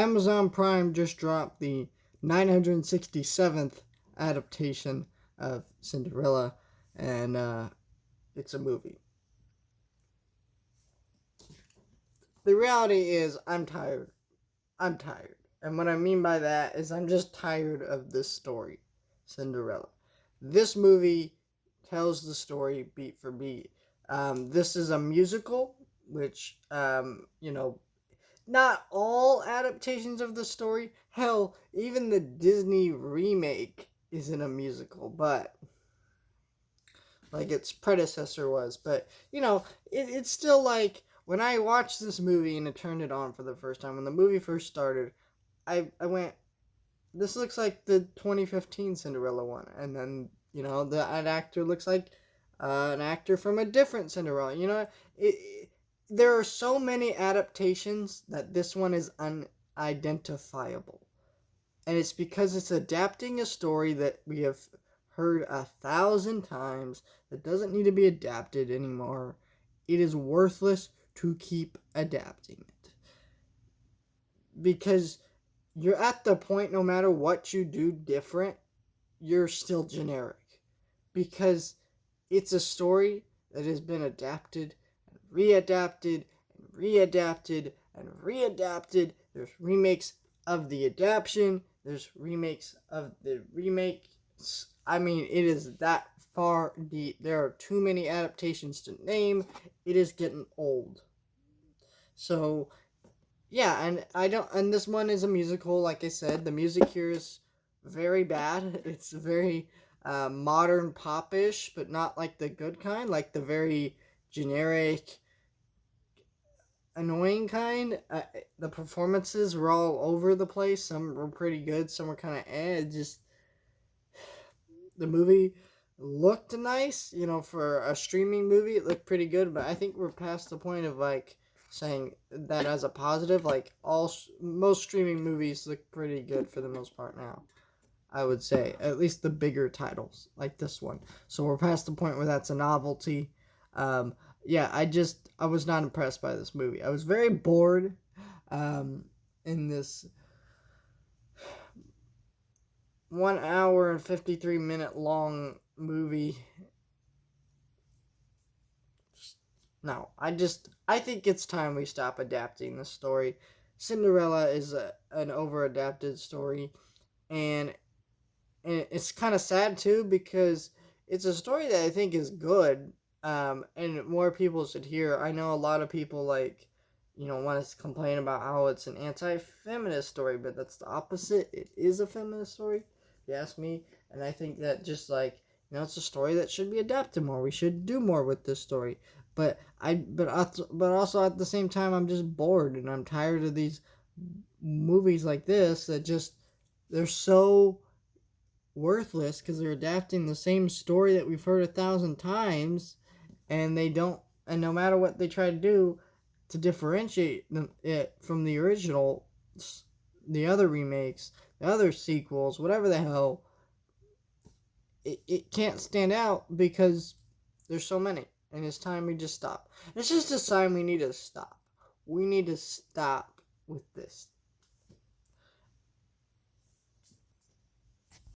Amazon Prime just dropped the 967th adaptation of Cinderella, and it's a movie. The reality is, I'm tired. I'm tired. And what I mean by that is I'm just tired of this story, Cinderella. This movie tells the story beat for beat. This is a musical, which, not all adaptations of the story. Hell, even the Disney remake isn't a musical, but like its predecessor was. But, it's still like when I watched this movie and I turned it on for the first time, when the movie first started, I went, this looks like the 2015 Cinderella one. And then, an actor looks like an actor from a different Cinderella. There are so many adaptations that this one is unidentifiable. And it's because it's adapting a story that we have heard 1,000 times that doesn't need to be adapted anymore. It is worthless to keep adapting it. Because you're at the point, no matter what you do different, you're still generic. Because it's a story that has been adapted and readapted and readapted and readapted. There's remakes of the adaptation. There's remakes of the remakes. I mean, it is that far deep. There are too many adaptations to name. It is getting old. So, yeah, and this one is a musical, like I said. The music here is very bad. It's very modern pop-ish, but not like the good kind, like the very generic, annoying kind. The performances were all over the place. Some were pretty good, some were kind of just, the movie looked nice, for a streaming movie. It looked pretty good, but I think we're past the point of like saying that as a positive. Like most streaming movies look pretty good for the most part now, I would say, at least the bigger titles like this one. So we're past the point where that's a novelty. Yeah, I was not impressed by this movie. I was very bored in this 1 hour and 53-minute long movie. No, I think it's time we stop adapting the story. Cinderella is an over-adapted story, and it's kind of sad too, because it's a story that I think is good, and more people should hear. I know a lot of people want to complain about how it's an anti-feminist story, but that's the opposite. It is a feminist story, if you ask me, and I think that just it's a story that should be adapted more. We should do more with this story. But also at the same time, I'm just bored and I'm tired of these movies like this that they're so worthless because they're adapting the same story that we've heard 1,000 times, and they don't. And no matter what they try to do to differentiate it from the original, the other remakes, the other sequels, whatever the hell, it can't stand out because there's so many. And it's time we just stop. It's just a sign we need to stop. We need to stop with this.